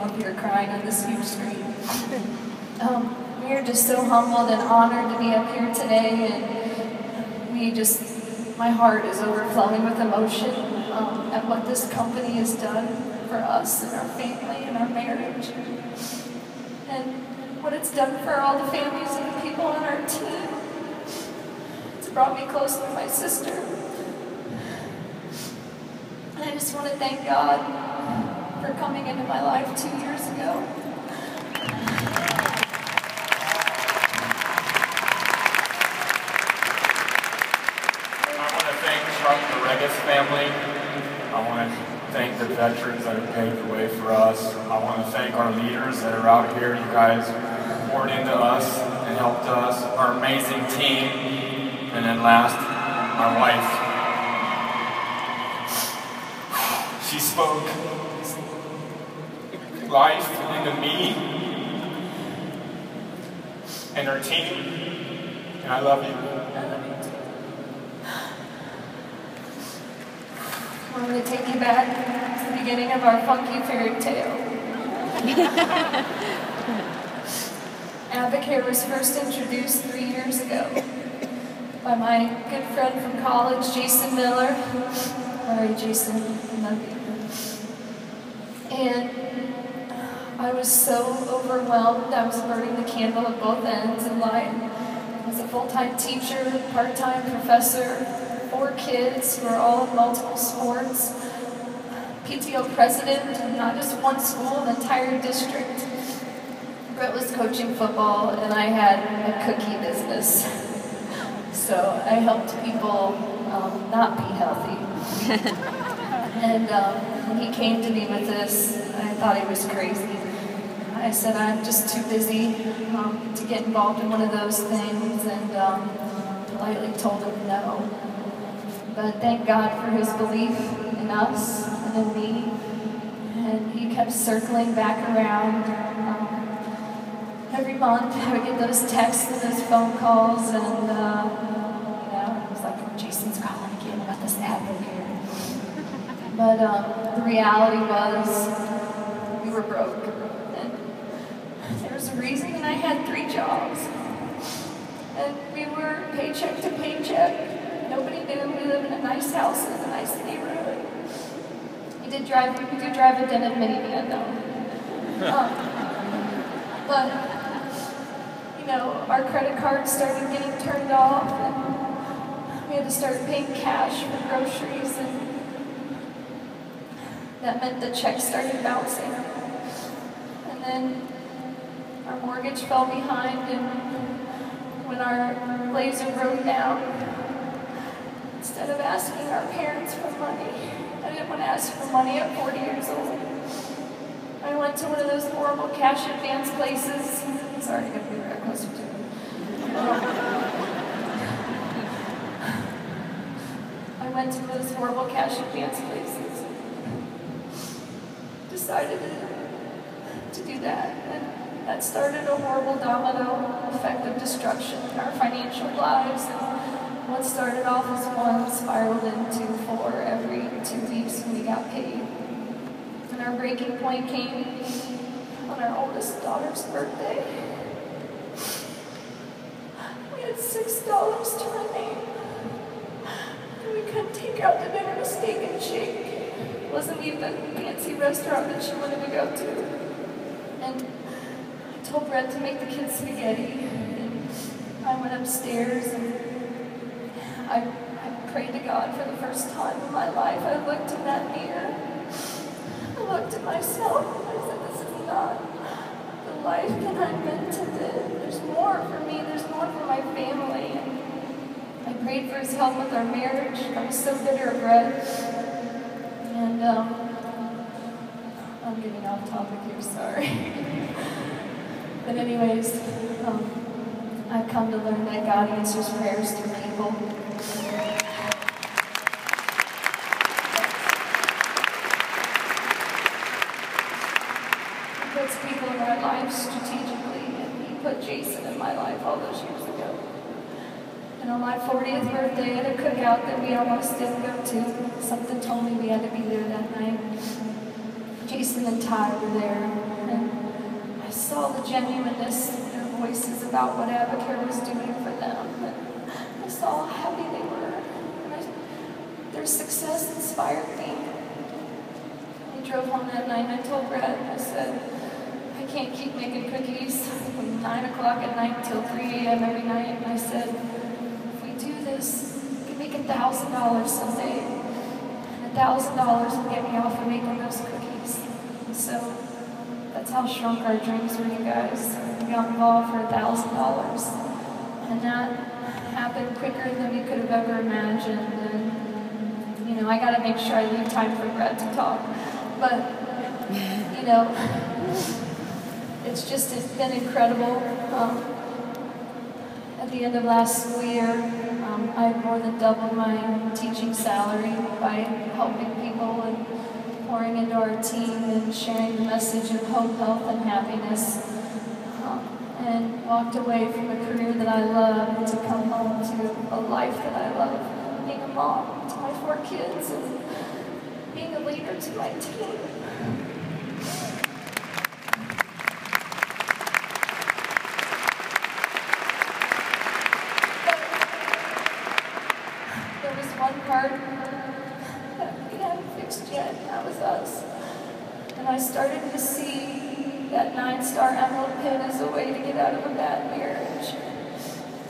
up here crying on this huge screen. We are just so humbled and honored to be up here today, and my heart is overflowing with emotion at what this company has done for us and our family and our marriage, and what it's done for all the families and the people on our team. It's brought me closer to my sister. And I just want to thank God for coming into my life 2 years ago. The Regis family. I want to thank the veterans that have paved the way for us. I want to thank our leaders that are out here. You guys poured into us and helped us. Our amazing team. And then last, my wife. She spoke life into me and our team. And I love you. I'm going to take you back to the beginning of our funky fairy tale. AdvoCare was first introduced 3 years ago by my good friend from college, Jason Miller. All right, Jason, I love you. And I was so overwhelmed. I was burning the candle at both ends in life. I was a full-time teacher, part-time professor, 4 kids who are all in multiple sports, PTO president, not just one school, an entire district. Brett was coaching football, and I had a cookie business. So I helped people not be healthy. And when he came to me with this, I thought he was crazy. I said, I'm just too busy to get involved in one of those things, and politely told him no. But thank God for his belief in us and in me. And he kept circling back around. Every month I would get those texts and those phone calls, and you know, it was like, Jason's calling again about this AdvoCare. But the reality was, we were broke. And there was a reason, and I had 3 jobs. And we were paycheck to paycheck. Nobody knew we lived in a nice house in a nice neighborhood. We do drive a dented minivan though. But, you know, our credit cards started getting turned off, and we had to start paying cash for groceries, and that meant the checks started bouncing. And then our mortgage fell behind, and when our Blazer broke down, instead of asking our parents for money, I didn't want to ask for money at 40 years old. I went to one of those horrible cash advance places. Sorry, I gotta be right closer to it. I went to those horrible cash advance places. Decided to do that. And that started a horrible domino effect of destruction in our financial lives. What started off as 1 spiraled into 4 every 2 weeks when we got paid. And our breaking point came on our oldest daughter's birthday. We had $6 to our name. And we couldn't take out to dinner a steak and shake. It wasn't even a fancy restaurant that she wanted to go to. And I told Brett to make the kids spaghetti. And I went upstairs, and I prayed to God for the first time in my life. I looked in that mirror. I looked at myself, and I said, this is not the life that I'm meant to live. There's more for me. There's more for my family. And I prayed for his help with our marriage. I was so bitter of Brett. And I'm getting off topic here, sorry. But anyways, I've come to learn that God answers prayers through people. He puts people in our lives strategically, and he put Jason in my life all those years ago. And on my 40th birthday at a cookout that we almost didn't go to, something told me we had to be there that night. Jason and Ty were there, and I saw the genuineness in their voices about what AdvoCare was doing for them, and I saw how happy they were, and their success inspired me. I drove home that night and I told Brett, I said, I can't keep making cookies from 9 o'clock at night till 3 a.m. every night, and I said, if we do this, we can make $1,000 someday, and $1,000 will get me off of making those cookies. So that's how shrunk our dreams were, you guys. We got involved for $1,000, and that happened quicker than we could have ever imagined. And you know, I got to make sure I leave time for Brett to talk, but you know, it's been incredible. At the end of last school year, I more than doubled my teaching salary by helping people and pouring into our team and sharing the message of hope, health, and happiness. And walked away from a career that I love to come home to a life that I love, being a mom to my 4 kids and being a leader to my team. There was one part that we hadn't fixed yet, and that was us. And I started to see that 9-star emerald pin as a way to get out of a bad marriage.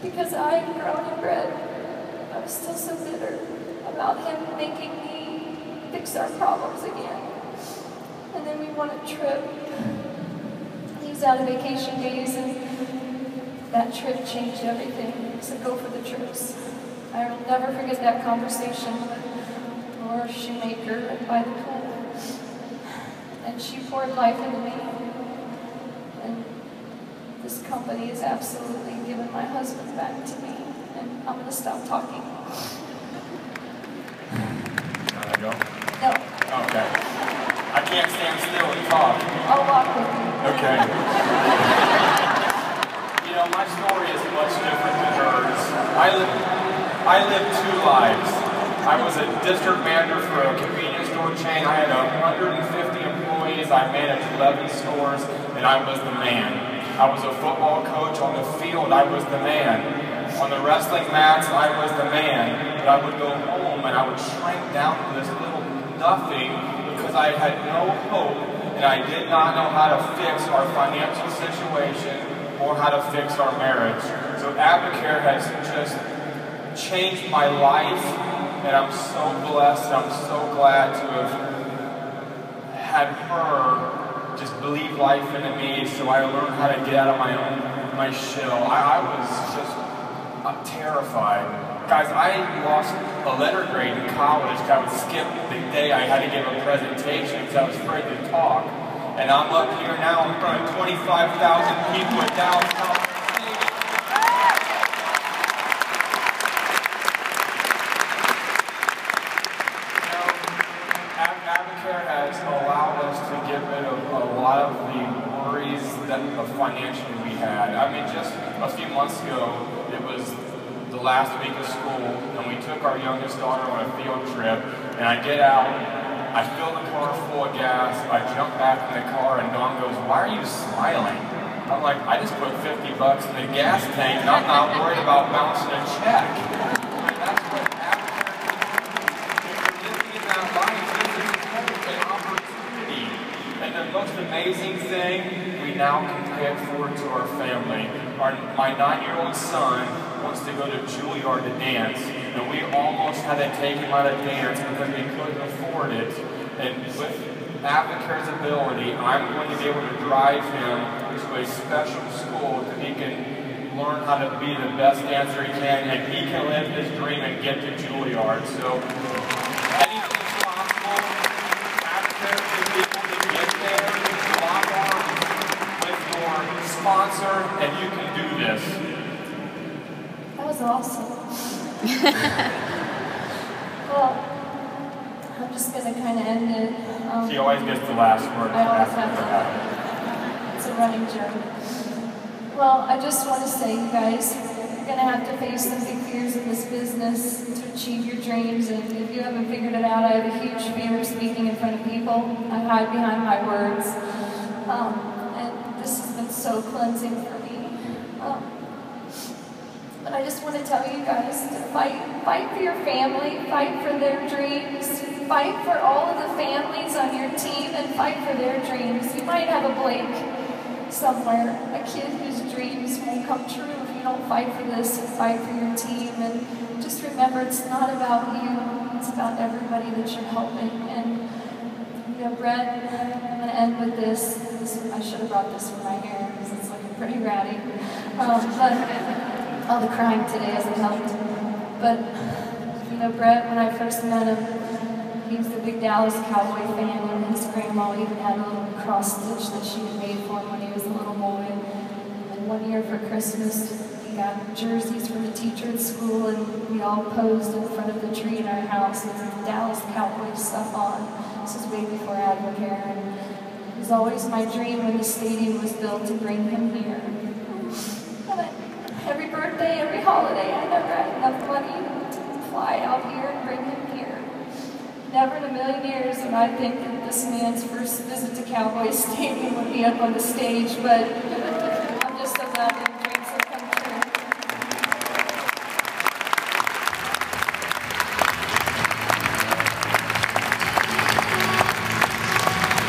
Because I had grown and bred, I was still so bitter about him making me fix our problems again. And then we went a trip. He was out of vacation days, and that trip changed everything. So go for the trips. I will never forget that conversation with Laura Shoemaker by the pool. And she poured life into me. And this company has absolutely given my husband back to me. And I'm going to stop talking. Can I go? No. Okay. I can't stand still and talk. I'll walk with you. Okay. You know, my story is much different than hers. I lived 2 lives. I was a district manager for a convenience store chain. I had 150 employees. I managed 11 stores, and I was the man. I was a football coach on the field. I was the man. On the wrestling mats, I was the man. But I would go home and I would shrink down to this little nothing because I had no hope and I did not know how to fix our financial situation or how to fix our marriage. So AdvoCare has just changed my life, and I'm so blessed. I'm so glad to have had her just believe life into me, so I learned how to get out of my shell. I was just terrified. Guys, I lost a letter grade in college. I would skip the day I had to give a presentation because I was afraid to talk. And I'm up here now in front of 25,000 people in Dallas, California. AdvoCare has allowed us to get rid of a lot of the worries of financially we had. I mean, just a few months ago, it was the last week of school, and we took our youngest daughter on a field trip, and I get out, I fill the car full of gas, I jump back in the car, and Dawn goes, "Why are you smiling?" I'm like, "I just put 50 bucks in the gas tank, and I'm not worried about bouncing a check." And that's what AdvoCare is. If you're living in that life, this is an opportunity. And the most amazing thing, we now can pay it forward to our family. My 9-year-old son wants to go to Juilliard to dance, and we almost had to take him out of dance because we couldn't afford it. And with AdvoCare's ability, I'm going to be able to drive him to a special school so he can learn how to be the best dancer he can, and he can live his dream and get to Juilliard. So anything's possible. AdvoCare is able to get there. Lock arms with your sponsor, and you can do this. That was awesome. Well, I'm just going to kind of end it. She always gets the last word. I always have to. It's a running joke. Well, I just want to say, you guys, you're going to have to face some big years in this business to achieve your dreams, and if you haven't figured it out, I have a huge fear of speaking in front of people. I hide behind my words, and this has been so cleansing for me. But I just want to tell you guys to fight for your family, fight for their dreams, fight for all of the families on your team, and fight for their dreams. You might have a Blake somewhere, a kid whose dreams won't come true if you don't fight for this and fight for your team. And just remember, it's not about you, it's about everybody that you're helping. And you know, Brett, I'm going to end with this. I should have brought this for my hair because it's looking pretty ratty. But all the crying today hasn't helped. But you know, Brett, when I first met him, he was a big Dallas Cowboy fan, and his grandma even had a little cross stitch that she had made for him when he was a little boy. And one year for Christmas, he got jerseys from the teacher at school, and we all posed in front of the tree in our house with the Dallas Cowboy stuff on. This was way before AdvoCare, and it was always my dream when the stadium was built to bring him here. Every birthday, every holiday, I never had enough money to fly out here and bring him here. Never in a million years would I think that this man's first visit to Cowboy Stadium would be up on the stage, but I'm just so glad that